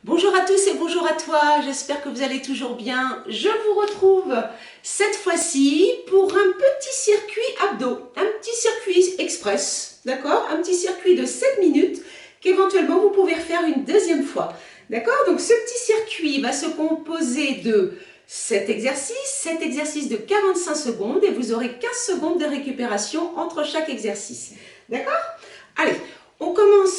Bonjour à tous et bonjour à toi, j'espère que vous allez toujours bien. Je vous retrouve cette fois-ci pour un petit circuit abdos, un petit circuit express, d'accord? Un petit circuit de 7 minutes qu'éventuellement vous pouvez refaire une deuxième fois, d'accord? Donc ce petit circuit va se composer de cet exercice de 45 secondes et vous aurez 15 secondes de récupération entre chaque exercice, d'accord? Allez,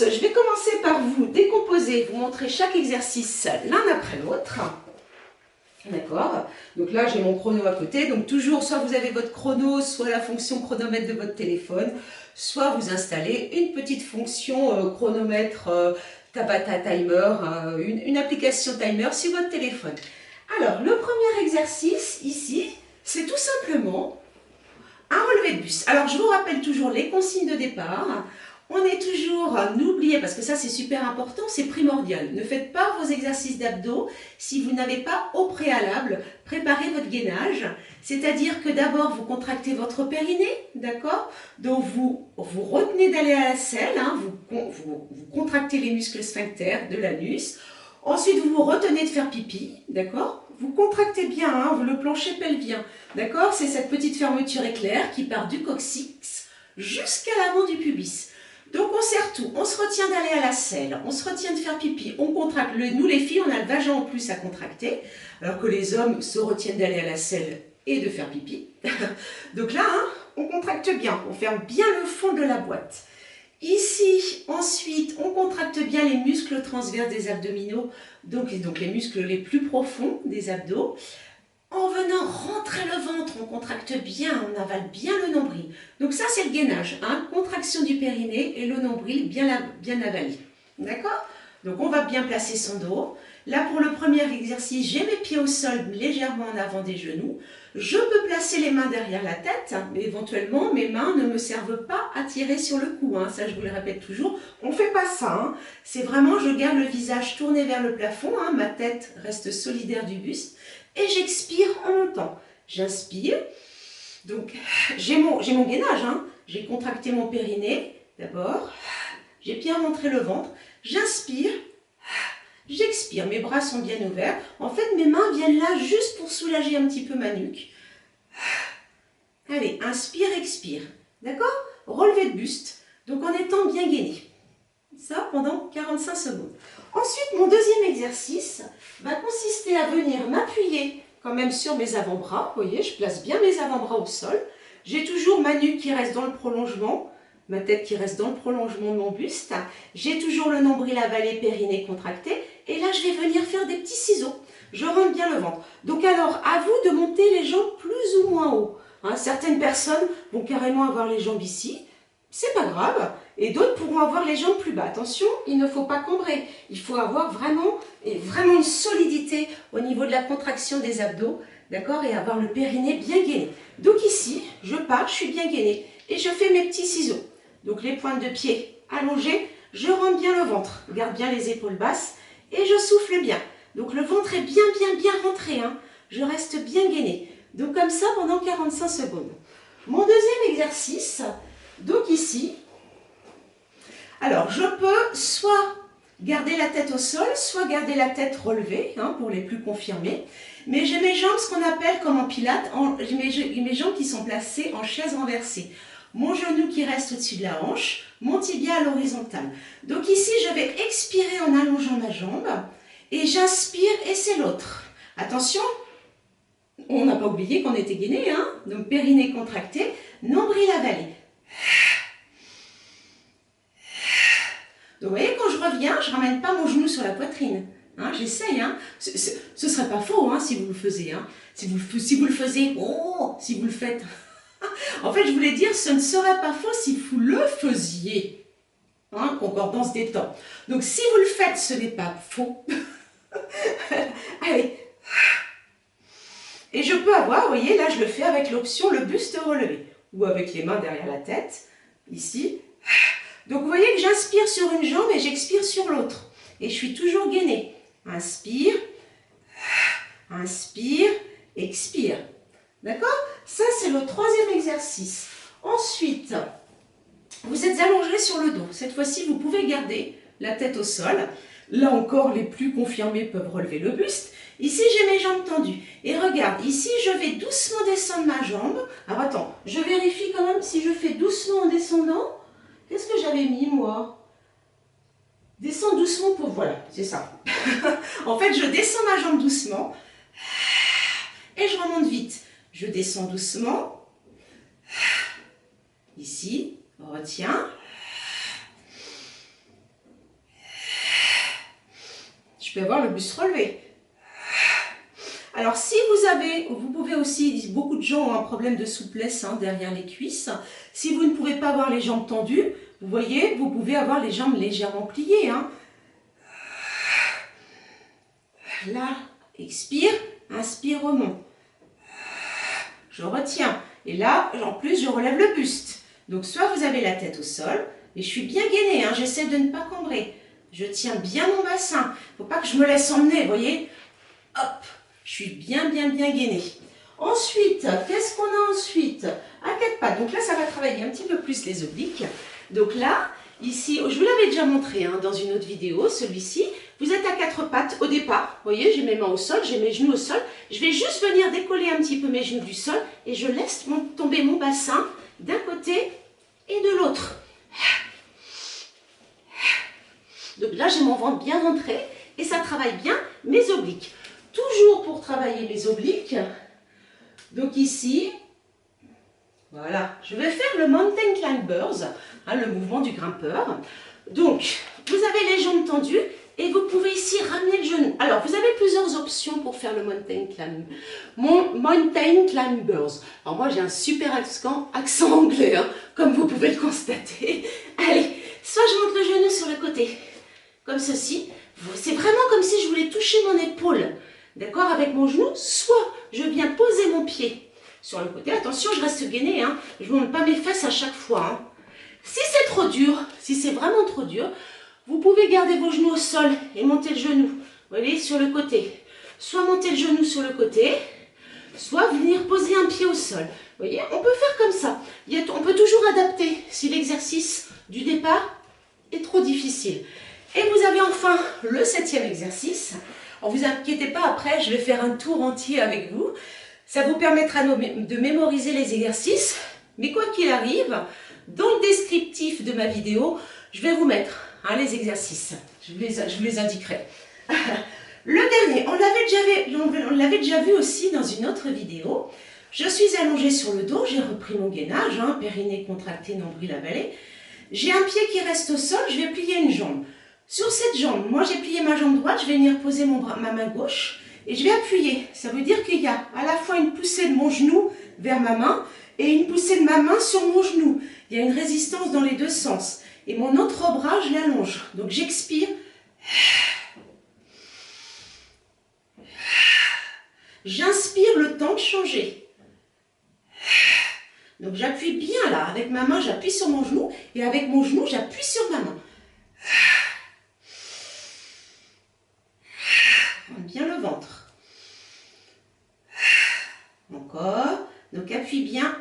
je vais commencer par vous décomposer, vous montrer chaque exercice l'un après l'autre. D'accord? Donc là, j'ai mon chrono à côté. Donc toujours, soit vous avez votre chrono, soit la fonction chronomètre de votre téléphone, soit vous installez une petite fonction chronomètre Tabata Timer, une application timer sur votre téléphone. Alors, le premier exercice ici, c'est tout simplement un relevé de buste. Alors, je vous rappelle toujours les consignes de départ. On est toujours, n'oubliez, parce que ça c'est super important, c'est primordial. Ne faites pas vos exercices d'abdos si vous n'avez pas au préalable préparé votre gainage. C'est-à-dire que d'abord vous contractez votre périnée, d'accord? Donc vous retenez d'aller à la selle, hein, vous contractez les muscles sphincters de l'anus. Ensuite vous vous retenez de faire pipi, d'accord? Vous contractez bien hein, le plancher pelvien, d'accord? C'est cette petite fermeture éclair qui part du coccyx jusqu'à l'avant du pubis. Donc on serre tout, on se retient d'aller à la selle, on se retient de faire pipi, on contracte. Nous les filles, on a le vagin en plus à contracter, alors que les hommes se retiennent d'aller à la selle et de faire pipi. Donc là, hein, on contracte bien, on ferme bien le fond de la boîte. Ici, ensuite, on contracte bien les muscles transverses des abdominaux, donc les muscles les plus profonds des abdos. En venant rentrer le ventre, on contracte bien, on avale bien le nombril. Donc ça, c'est le gainage, hein, contraction du périnée et le nombril bien avalé. D'accord? Donc on va bien placer son dos. Là, pour le premier exercice, j'ai mes pieds au sol légèrement en avant des genoux. Je peux placer les mains derrière la tête, mais éventuellement, mes mains ne me servent pas à tirer sur le cou. Hein. Ça, je vous le répète toujours. On ne fait pas ça. Hein. C'est vraiment, je garde le visage tourné vers le plafond. Hein. Ma tête reste solidaire du buste. Et j'expire en montant. J'inspire. Donc, j'ai mon gainage. Hein. J'ai contracté mon périnée, d'abord. J'ai bien rentré le ventre. J'inspire. J'expire. Mes bras sont bien ouverts. En fait, mes mains viennent là juste pour soulager un petit peu ma nuque. Allez, inspire, expire. D'accord? Relevé de buste. Donc, en étant bien gainé. Ça pendant 45 secondes. Ensuite, mon deuxième exercice va consister à venir m'appuyer quand même sur mes avant-bras. Vous voyez, je place bien mes avant-bras au sol. J'ai toujours ma nuque qui reste dans le prolongement, ma tête qui reste dans le prolongement de mon buste. J'ai toujours le nombril avalé, périnée contracté. Et là, je vais venir faire des petits ciseaux. Je rentre bien le ventre. Donc alors, à vous de monter les jambes plus ou moins haut. Hein, certaines personnes vont carrément avoir les jambes ici. C'est pas grave. Et d'autres pourront avoir les jambes plus bas. Attention, il ne faut pas cambrer. Il faut avoir vraiment une solidité au niveau de la contraction des abdos, d'accord, et avoir le périnée bien gainé. Donc ici, je pars, je suis bien gainée. Et je fais mes petits ciseaux. Donc les pointes de pied allongées, je rentre bien le ventre. Garde bien les épaules basses et je souffle bien. Donc le ventre est bien rentré. Hein. Je reste bien gainée. Donc comme ça pendant 45 secondes. Mon deuxième exercice, donc ici, alors, je peux soit garder la tête au sol, soit garder la tête relevée, hein, pour les plus confirmés. Mais j'ai mes jambes, ce qu'on appelle comme en pilates, mes jambes qui sont placées en chaise renversée. Mon genou qui reste au-dessus de la hanche, mon tibia à l'horizontale. Donc ici, je vais expirer en allongeant ma jambe. Et j'inspire et c'est l'autre. Attention, on n'a pas oublié qu'on était gainé, hein, donc périnée contracté, nombril avalé. Donc vous voyez, quand je reviens, je ne ramène pas mon genou sur la poitrine. Hein, j'essaye. Hein. Ce ne serait pas faux hein, si vous le faisiez. Hein. Si vous le faisiez, oh, si vous le faites. En fait, je voulais dire, ce ne serait pas faux si vous le faisiez. Hein, concordance des temps. Donc si vous le faites, ce n'est pas faux. Allez. Et je peux avoir, vous voyez, là je le fais avec l'option le buste relevé. Ou avec les mains derrière la tête. Ici. Donc vous voyez que j'inspire sur une jambe et j'expire sur l'autre. Et je suis toujours gainée. Inspire, inspire, expire. D'accord? Ça c'est le troisième exercice. Ensuite, vous êtes allongé sur le dos. Cette fois-ci, vous pouvez garder la tête au sol. Là encore, les plus confirmés peuvent relever le buste. Ici, j'ai mes jambes tendues. Et regarde, ici, je vais doucement descendre ma jambe. Alors attends, je vérifie quand même si je fais doucement en descendant. Qu'est-ce que j'avais mis, moi? Descends doucement pour... Voilà, c'est ça. En fait, je descends ma jambe doucement. Et je remonte vite. Je descends doucement. Ici, retiens. Je peux avoir le buste relevé. Alors, si vous pouvez aussi, beaucoup de gens ont un problème de souplesse derrière les cuisses. Si vous ne pouvez pas avoir les jambes tendues, vous voyez, vous pouvez avoir les jambes légèrement pliées. Là, expire, inspire, remonte. Je retiens. Et là, en plus, je relève le buste. Donc, soit vous avez la tête au sol, et je suis bien gainée, j'essaie de ne pas cambrer. Je tiens bien mon bassin. Il ne faut pas que je me laisse emmener, vous voyez. Hop, je suis bien gainée. Ensuite, qu'est-ce qu'on a ensuite? À 4 pattes. Donc là, ça va travailler un petit peu plus les obliques. Donc là, ici, je vous l'avais déjà montré dans une autre vidéo, celui-ci. Vous êtes à 4 pattes au départ. Vous voyez, j'ai mes mains au sol, j'ai mes genoux au sol. Je vais juste venir décoller un petit peu mes genoux du sol et je laisse tomber mon bassin d'un côté et de l'autre. Donc là, j'ai mon ventre bien rentré et ça travaille bien mes obliques. Toujours pour travailler mes obliques. Donc ici, voilà, je vais faire le Mountain Climbers, le mouvement du grimpeur. Donc, vous avez les jambes tendues et vous pouvez ici ramener le genou. Alors, vous avez plusieurs options pour faire le Mountain Climbers. Alors moi, j'ai un super accent anglais, comme vous pouvez le constater. Allez, soit je monte le genou sur le côté, comme ceci. C'est vraiment comme si je voulais toucher mon épaule, d'accord, avec mon genou. Soit je viens poser mon pied sur le côté. Attention, je reste gainée, je ne monte pas mes fesses à chaque fois. Si c'est trop dur, si c'est vraiment trop dur, vous pouvez garder vos genoux au sol et monter le genou, vous voyez, sur le côté. Soit monter le genou sur le côté, soit venir poser un pied au sol. Vous voyez, on peut faire comme ça. On peut toujours adapter si l'exercice du départ est trop difficile. Et vous avez enfin le 7e exercice. Ne vous inquiétez pas, après, je vais faire un tour entier avec vous. Ça vous permettra de mémoriser les exercices. Mais quoi qu'il arrive, dans le descriptif de ma vidéo, je vais vous mettre les exercices. Je vous les indiquerai. Le dernier, on l'avait déjà vu aussi dans une autre vidéo. Je suis allongée sur le dos, j'ai repris mon gainage, périnée contracté, nombril avalé. J'ai un pied qui reste au sol, je vais plier une jambe. Sur cette jambe, moi j'ai plié ma jambe droite, je vais venir poser ma main gauche et je vais appuyer. Ça veut dire qu'il y a à la fois une poussée de mon genou vers ma main et une poussée de ma main sur mon genou. Il y a une résistance dans les deux sens. Et mon autre bras, je l'allonge. Donc j'expire. J'inspire le temps de changer. Donc j'appuie bien là. Avec ma main, j'appuie sur mon genou. Et avec mon genou, j'appuie sur ma main. Bien le ventre. Encore. Donc appuie bien.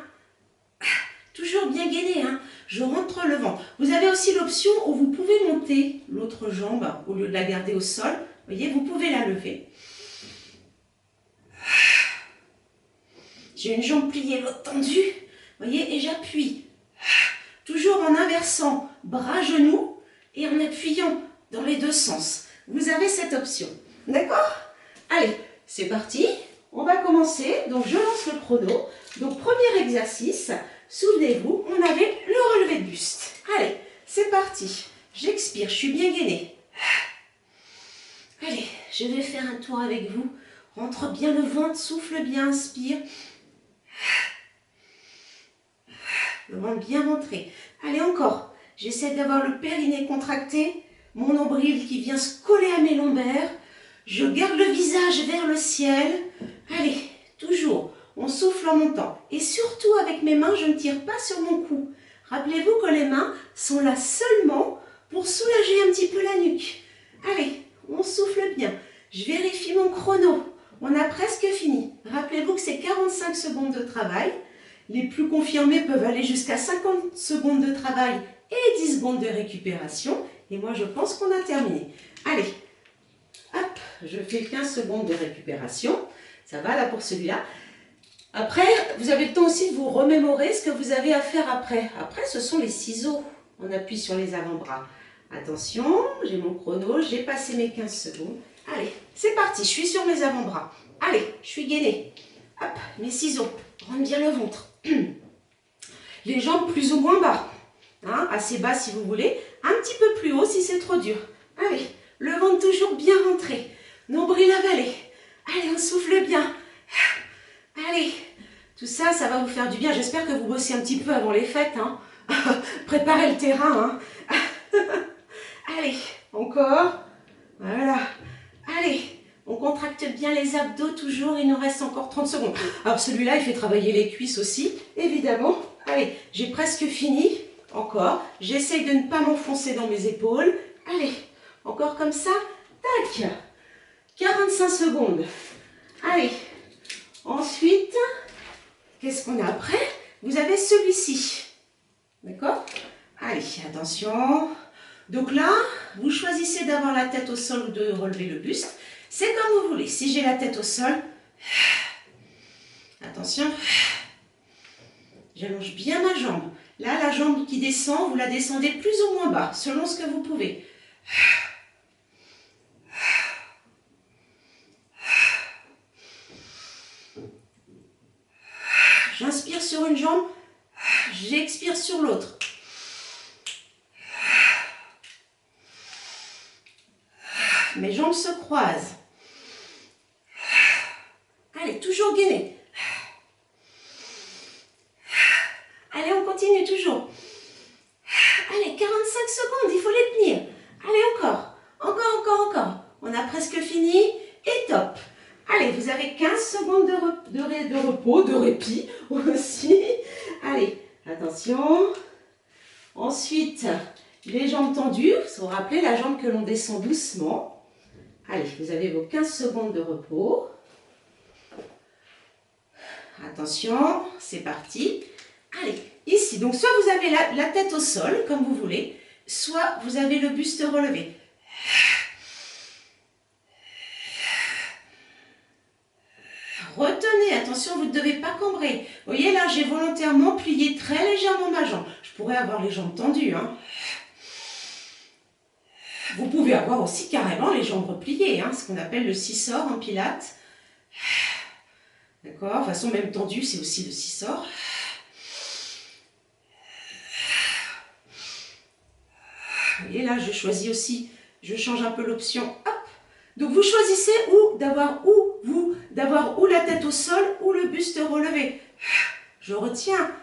Toujours bien gainé. Je rentre le ventre. Vous avez aussi l'option où vous pouvez monter l'autre jambe au lieu de la garder au sol. Vous voyez, vous pouvez la lever. J'ai une jambe pliée, l'autre tendue. Vous voyez, et j'appuie. Toujours en inversant bras-genoux et en appuyant dans les deux sens. Vous avez cette option. D'accord? Allez, c'est parti. On va commencer. Donc, je lance le chrono. Donc, premier exercice. Souvenez-vous, on avait le relevé de buste. Allez, c'est parti. J'expire, je suis bien gainée. Allez, je vais faire un tour avec vous. Rentre bien le ventre, souffle bien, inspire. Le ventre bien rentré. Allez, encore. J'essaie d'avoir le périnée contracté, mon nombril qui vient se coller à mes lombaires. Je garde le visage vers le ciel. Allez, toujours. On souffle en montant. Et surtout, avec mes mains, je ne tire pas sur mon cou. Rappelez-vous que les mains sont là seulement pour soulager un petit peu la nuque. Allez, on souffle bien. Je vérifie mon chrono. On a presque fini. Rappelez-vous que c'est 45 secondes de travail. Les plus confirmés peuvent aller jusqu'à 50 secondes de travail et 10 secondes de récupération. Et moi, je pense qu'on a terminé. Allez, hop, je fais 15 secondes de récupération. Ça va là pour celui-là. Après, vous avez le temps aussi de vous remémorer ce que vous avez à faire après. Après, ce sont les ciseaux. On appuie sur les avant-bras. Attention, j'ai mon chrono, j'ai passé mes 15 secondes. Allez, c'est parti, je suis sur mes avant-bras. Allez, je suis gainée. Hop, mes ciseaux, rentre bien le ventre. Les jambes plus ou moins bas. Hein, assez bas si vous voulez. Un petit peu plus haut si c'est trop dur. Allez, le ventre toujours bien rentré. Nombril avalé. Allez, on souffle bien. Allez, tout ça, ça va vous faire du bien. J'espère que vous bossez un petit peu avant les fêtes. Hein. Préparez le terrain. Hein. Allez, encore. Voilà. Allez, on contracte bien les abdos toujours. Il nous reste encore 30 secondes. Alors celui-là, il fait travailler les cuisses aussi, évidemment. Allez, j'ai presque fini. Encore. J'essaye de ne pas m'enfoncer dans mes épaules. Allez, encore comme ça. Tac. 45 secondes. Allez. Ensuite, qu'est-ce qu'on a après? Vous avez celui-ci. D'accord? Allez, attention. Donc là, vous choisissez d'avoir la tête au sol ou de relever le buste. C'est comme vous voulez. Si j'ai la tête au sol, attention, j'allonge bien ma jambe. Là, la jambe qui descend, vous la descendez plus ou moins bas, selon ce que vous pouvez. J'inspire sur une jambe, j'expire sur l'autre. Mes jambes se croisent. Allez, toujours gainée. Allez, on continue toujours. Allez, 45 secondes, il faut les tenir. Allez, encore. Encore. On a presque fini et top. Allez, vous avez 15 secondes de repos, de répit aussi. Allez, attention. Ensuite, les jambes tendues. Vous vous rappelez la jambe que l'on descend doucement. Allez, vous avez vos 15 secondes de repos. Attention, c'est parti. Allez, ici, donc soit vous avez la tête au sol, comme vous voulez, soit vous avez le buste relevé. Retenez, attention, vous ne devez pas cambrer. Vous voyez, là, j'ai volontairement plié très légèrement ma jambe. Je pourrais avoir les jambes tendues. Hein. Vous pouvez avoir aussi carrément les jambes repliées, hein, ce qu'on appelle le scissor en pilates. D'accord, de toute façon, même tendu, c'est aussi le scissor. Vous voyez, là, je choisis aussi, je change un peu l'option. Hop. Donc, vous choisissez d'avoir ou la tête au sol ou le buste relevé. Je retiens.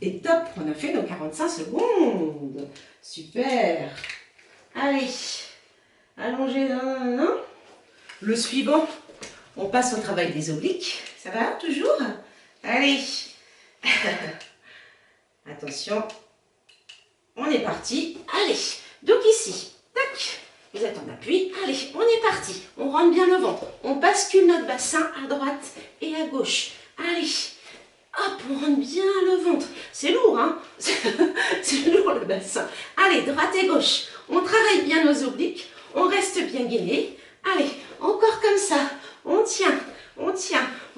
Et top, on a fait nos 45 secondes. Super. Allez, allongez. Le suivant, on passe au travail des obliques. Ça va, toujours? Allez. Attention. On est parti. Allez. Donc ici, tac. Vous êtes en appui. Allez, on est parti. On rentre bien le ventre. On bascule notre bassin à droite et à gauche. Allez. Hop, on rentre bien le ventre. C'est lourd, hein? C'est lourd le bassin. Allez, droite et gauche. On travaille bien nos obliques. On reste bien gainé. Allez, encore comme ça. On tient.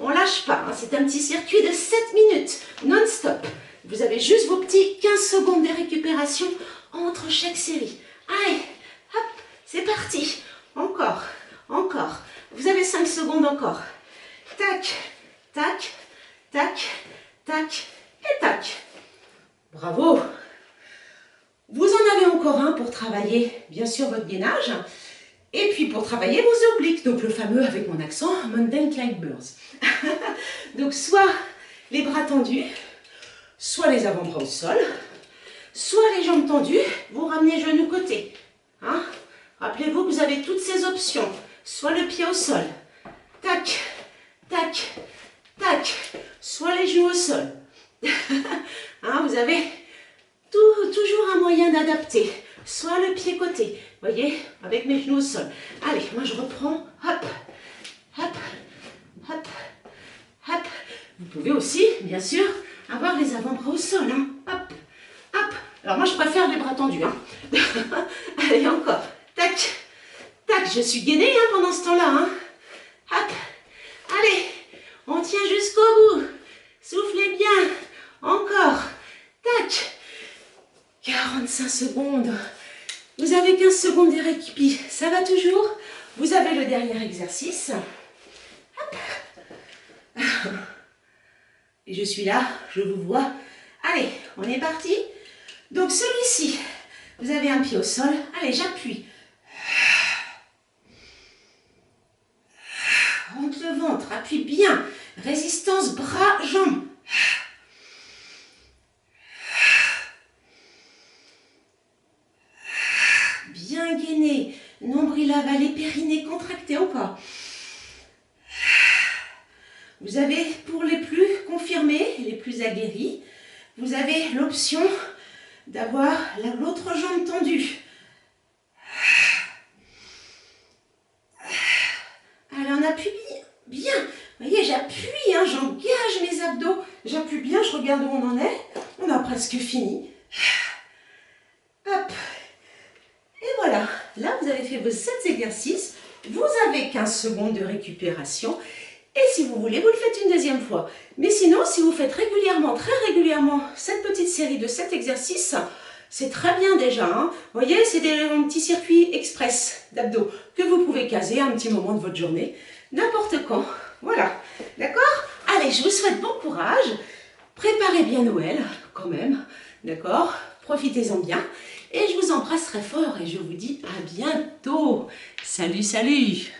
On lâche pas. Hein. C'est un petit circuit de 7 minutes non-stop. Vous avez juste vos petits 15 secondes de récupération entre chaque série. Allez, hop, c'est parti. Encore. Vous avez 5 secondes encore. Tac, tac, tac, tac et tac. Bravo. Vous en avez encore un pour travailler, bien sûr, votre gainage. Et puis pour travailler vos obliques. Donc le fameux, avec mon accent, Mountain Climbers. Donc soit les bras tendus, soit les avant-bras au sol, soit les jambes tendues, vous ramenez genoux côté. Hein? Rappelez-vous que vous avez toutes ces options. Soit le pied au sol, tac, tac, tac, soit les genoux au sol. Hein, vous avez toujours un moyen d'adapter. Soit le pied côté, voyez, avec mes genoux au sol. Allez, moi je reprends, hop, hop, hop, hop. Vous pouvez aussi, bien sûr, avoir les avant-bras au sol, hein. Hop. Hop. Alors moi, je préfère les bras tendus. Hein. Allez, encore. Tac. Tac, je suis gainée hein, pendant ce temps-là. Hein. Hop. Allez, on tient jusqu'au bout. Soufflez bien. Encore. Tac. 45 secondes. Vous avez 15 secondes de récupi. Ça va toujours? Vous avez le dernier exercice. Hop. Et je suis là, je vous vois. Allez, on est parti. Donc celui-ci, vous avez un pied au sol. Allez, j'appuie. Rentre le ventre, appuie bien. Résistance, bras, jambes. Bien gainé. Nombril avalé, périnée contracté encore. Vous avez, pour les plus confirmés, les plus aguerris, vous avez l'option d'avoir l'autre jambe tendue. Allez, on appuie bien. Vous voyez, j'appuie, hein, j'engage mes abdos. J'appuie bien, je regarde où on en est. On a presque fini. Hop. Et voilà. Là, vous avez fait vos 7 exercices. Vous avez 15 secondes de récupération. Et si vous voulez, vous le faites une deuxième fois. Mais sinon, si vous faites régulièrement, très régulièrement, cette petite série de 7 exercices, c'est très bien déjà. Hein. Vous voyez, c'est un petit circuit express d'abdos que vous pouvez caser à un petit moment de votre journée, n'importe quand. Voilà, d'accord? Allez, je vous souhaite bon courage. Préparez bien Noël, quand même, d'accord? Profitez-en bien. Et je vous embrasse très fort et je vous dis à bientôt. Salut, salut!